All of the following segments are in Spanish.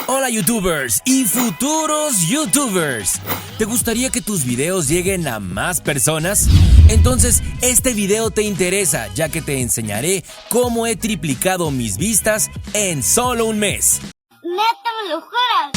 Hola YouTubers y futuros YouTubers. ¿Te gustaría que tus videos lleguen a más personas? Entonces este video te interesa, ya que te enseñaré cómo he triplicado mis vistas en solo un mes. ¡Neta, me lo juras!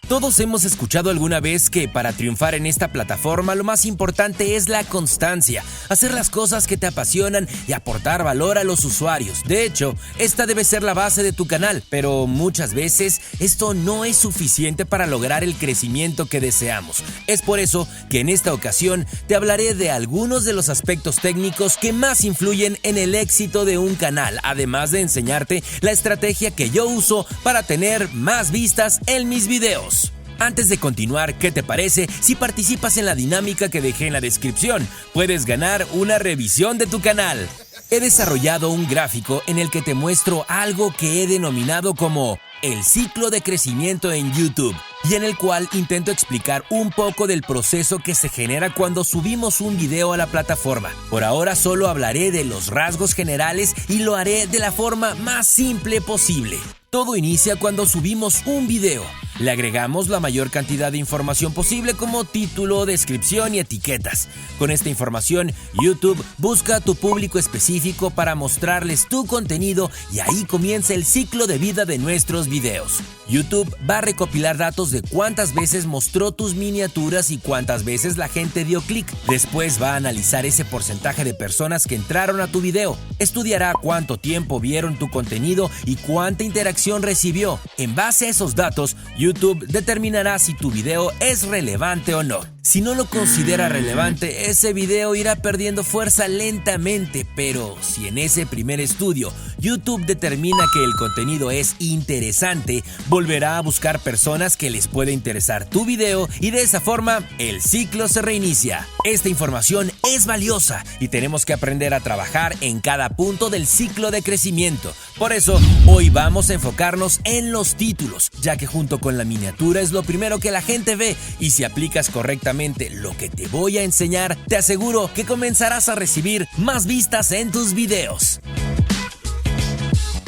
Todos hemos escuchado alguna vez que para triunfar en esta plataforma lo más importante es la constancia, hacer las cosas que te apasionan y aportar valor a los usuarios. De hecho, esta debe ser la base de tu canal, pero muchas veces esto no es suficiente para lograr el crecimiento que deseamos. Es por eso que en esta ocasión te hablaré de algunos de los aspectos técnicos que más influyen en el éxito de un canal, además de enseñarte la estrategia que yo uso para tener más vistas en mis videos. Antes de continuar, ¿qué te parece si participas en la dinámica que dejé en la descripción? Puedes ganar una revisión de tu canal. He desarrollado un gráfico en el que te muestro algo que he denominado como el ciclo de crecimiento en YouTube, y en el cual intento explicar un poco del proceso que se genera cuando subimos un video a la plataforma. Por ahora solo hablaré de los rasgos generales y lo haré de la forma más simple posible. Todo inicia cuando subimos un video. Le agregamos la mayor cantidad de información posible como título, descripción y etiquetas. Con esta información, YouTube busca a tu público específico para mostrarles tu contenido y ahí comienza el ciclo de vida de nuestros videos. YouTube va a recopilar datos de cuántas veces mostró tus miniaturas y cuántas veces la gente dio clic. Después va a analizar ese porcentaje de personas que entraron a tu video. Estudiará cuánto tiempo vieron tu contenido y cuánta interacción recibió. En base a esos datos, YouTube determinará si tu video es relevante o no. Si no lo considera relevante, ese video irá perdiendo fuerza lentamente, pero si en ese primer estudio YouTube determina que el contenido es interesante, volverá a buscar personas que les pueda interesar tu video y de esa forma el ciclo se reinicia. Esta información es valiosa y tenemos que aprender a trabajar en cada punto del ciclo de crecimiento. Por eso, hoy vamos a enfocarnos en los títulos, ya que junto con la miniatura es lo primero que la gente ve y si aplicas correctamente lo que te voy a enseñar, te aseguro que comenzarás a recibir más vistas en tus videos.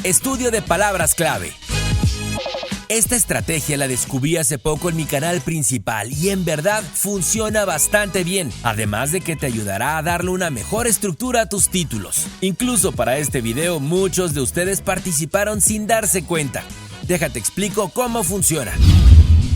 Estudio de palabras clave. Esta estrategia la descubrí hace poco en mi canal principal y en verdad funciona bastante bien, además de que te ayudará a darle una mejor estructura a tus títulos. Incluso para este video muchos de ustedes participaron sin darse cuenta. Déjate explico cómo funciona.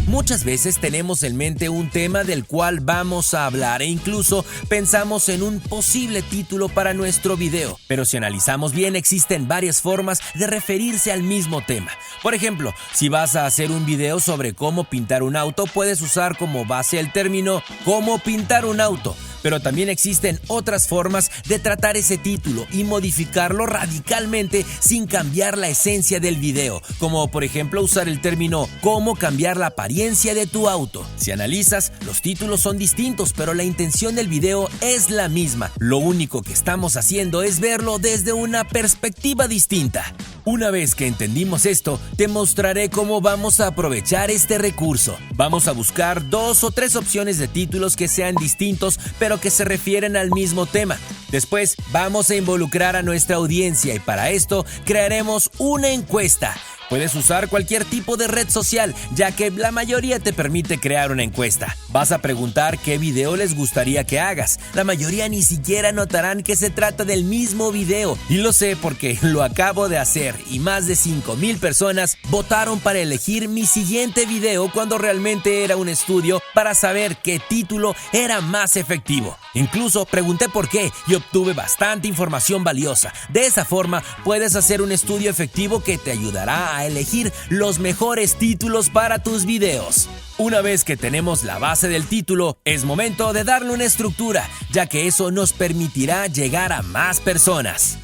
Muchas veces tenemos en mente un tema del cual vamos a hablar e incluso pensamos en un posible título para nuestro video. Pero si analizamos bien, existen varias formas de referirse al mismo tema. Por ejemplo, si vas a hacer un video sobre cómo pintar un auto, puedes usar como base el término "cómo pintar un auto". Pero también existen otras formas de tratar ese título y modificarlo radicalmente sin cambiar la esencia del video, como por ejemplo usar el término "cómo cambiar la apariencia de tu auto". Si analizas, los títulos son distintos, pero la intención del video es la misma. Lo único que estamos haciendo es verlo desde una perspectiva distinta. Una vez que entendimos esto, te mostraré cómo vamos a aprovechar este recurso. Vamos a buscar 2 o 3 opciones de títulos que sean distintos, pero que se refieren al mismo tema. Después, vamos a involucrar a nuestra audiencia y para esto crearemos una encuesta. Puedes usar cualquier tipo de red social, ya que la mayoría te permite crear una encuesta. Vas a preguntar qué video les gustaría que hagas. La mayoría ni siquiera notarán que se trata del mismo video. Y lo sé porque lo acabo de hacer y más de 5,000 personas votaron para elegir mi siguiente video cuando realmente era un estudio para saber qué título era más efectivo. Incluso pregunté por qué y obtuve bastante información valiosa. De esa forma puedes hacer un estudio efectivo que te ayudará a elegir los mejores títulos para tus videos. Una vez que tenemos la base del título, es momento de darle una estructura, ya que eso nos permitirá llegar a más personas.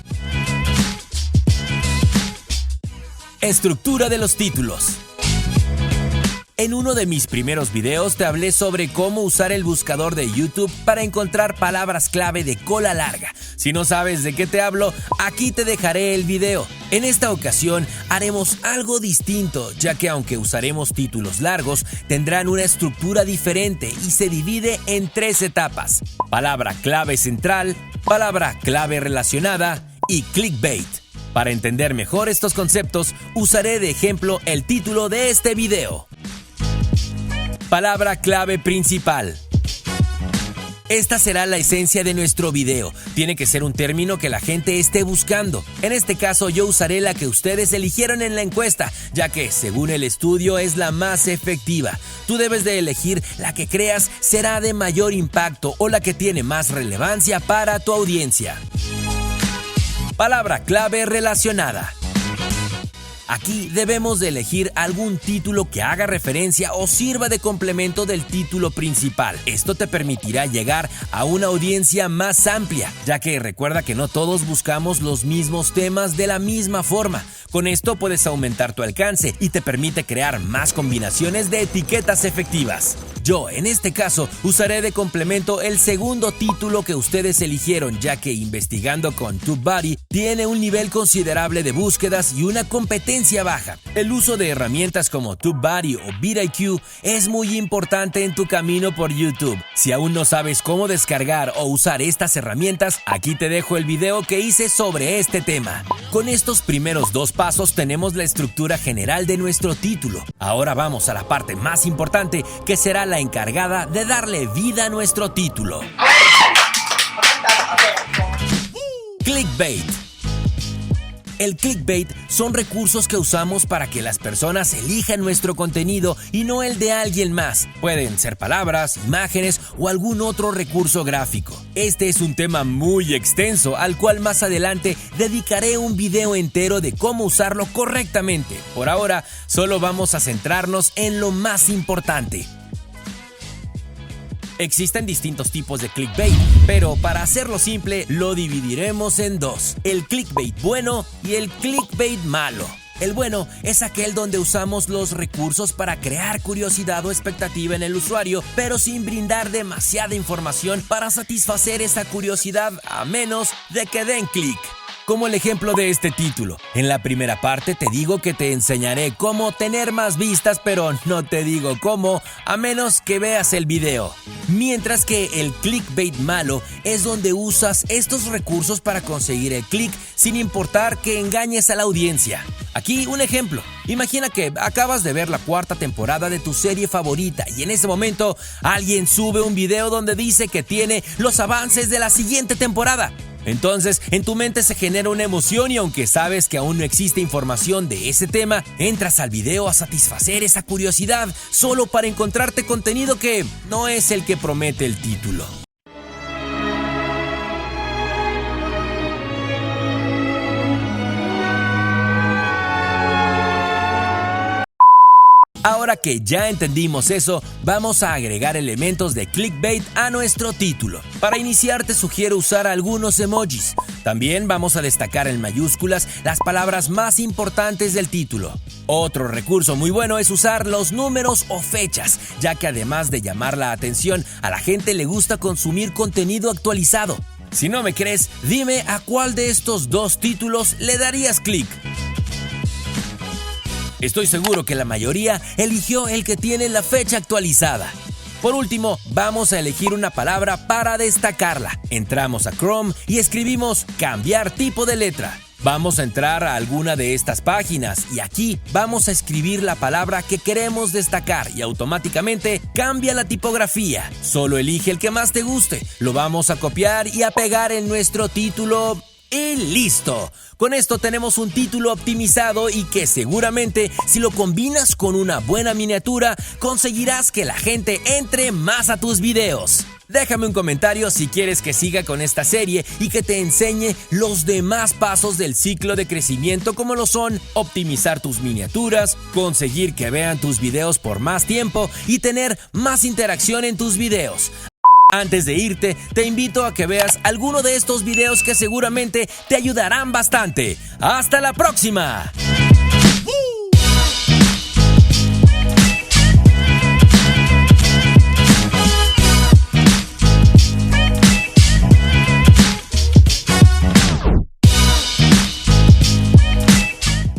Estructura de los títulos. En uno de mis primeros videos te hablé sobre cómo usar el buscador de YouTube para encontrar palabras clave de cola larga. Si no sabes de qué te hablo, aquí te dejaré el video. En esta ocasión haremos algo distinto, ya que aunque usaremos títulos largos, tendrán una estructura diferente y se divide en 3 etapas: palabra clave central, palabra clave relacionada y clickbait. Para entender mejor estos conceptos, usaré de ejemplo el título de este video. Palabra clave principal. Esta será la esencia de nuestro video. Tiene que ser un término que la gente esté buscando. En este caso yo usaré la que ustedes eligieron en la encuesta, ya que según el estudio es la más efectiva. Tú debes de elegir la que creas será de mayor impacto o la que tiene más relevancia para tu audiencia. Palabra clave relacionada. Aquí debemos de elegir algún título que haga referencia o sirva de complemento del título principal. Esto te permitirá llegar a una audiencia más amplia, ya que recuerda que no todos buscamos los mismos temas de la misma forma. Con esto puedes aumentar tu alcance y te permite crear más combinaciones de etiquetas efectivas. Yo, en este caso, usaré de complemento el segundo título que ustedes eligieron, ya que investigando con TubeBuddy tiene un nivel considerable de búsquedas y una competencia baja. El uso de herramientas como TubeBuddy o vidIQ es muy importante en tu camino por YouTube. Si aún no sabes cómo descargar o usar estas herramientas, aquí te dejo el video que hice sobre este tema. Con estos primeros dos pasos tenemos la estructura general de nuestro título. Ahora vamos a la parte más importante, que será la encargada de darle vida a nuestro título. Clickbait. El clickbait son recursos que usamos para que las personas elijan nuestro contenido y no el de alguien más. Pueden ser palabras, imágenes o algún otro recurso gráfico. Este es un tema muy extenso al cual más adelante dedicaré un video entero de cómo usarlo correctamente. Por ahora, solo vamos a centrarnos en lo más importante. Existen distintos tipos de clickbait, pero para hacerlo simple lo dividiremos en dos: el clickbait bueno y el clickbait malo. El bueno es aquel donde usamos los recursos para crear curiosidad o expectativa en el usuario, pero sin brindar demasiada información para satisfacer esa curiosidad, a menos de que den clic. Como el ejemplo de este título. En la primera parte te digo que te enseñaré cómo tener más vistas, pero no te digo cómo, a menos que veas el video. Mientras que el clickbait malo es donde usas estos recursos para conseguir el click sin importar que engañes a la audiencia. Aquí un ejemplo. Imagina que acabas de ver la cuarta temporada de tu serie favorita y en ese momento alguien sube un video donde dice que tiene los avances de la siguiente temporada. Entonces, en tu mente se genera una emoción y aunque sabes que aún no existe información de ese tema, entras al video a satisfacer esa curiosidad solo para encontrarte contenido que no es el que promete el título. Ahora que ya entendimos eso, vamos a agregar elementos de clickbait a nuestro título. Para iniciar te sugiero usar algunos emojis. También vamos a destacar en mayúsculas las palabras más importantes del título. Otro recurso muy bueno es usar los números o fechas, ya que además de llamar la atención, a la gente le gusta consumir contenido actualizado. Si no me crees, dime a cuál de estos dos títulos le darías clic. Estoy seguro que la mayoría eligió el que tiene la fecha actualizada. Por último, vamos a elegir una palabra para destacarla. Entramos a Chrome y escribimos cambiar tipo de letra. Vamos a entrar a alguna de estas páginas y aquí vamos a escribir la palabra que queremos destacar y automáticamente cambia la tipografía. Solo elige el que más te guste. Lo vamos a copiar y a pegar en nuestro título. Y listo. Con esto tenemos un título optimizado y que seguramente si lo combinas con una buena miniatura conseguirás que la gente entre más a tus videos. Déjame un comentario si quieres que siga con esta serie y que te enseñe los demás pasos del ciclo de crecimiento, como lo son optimizar tus miniaturas, conseguir que vean tus videos por más tiempo y tener más interacción en tus videos. Antes de irte, te invito a que veas alguno de estos videos que seguramente te ayudarán bastante. ¡Hasta la próxima!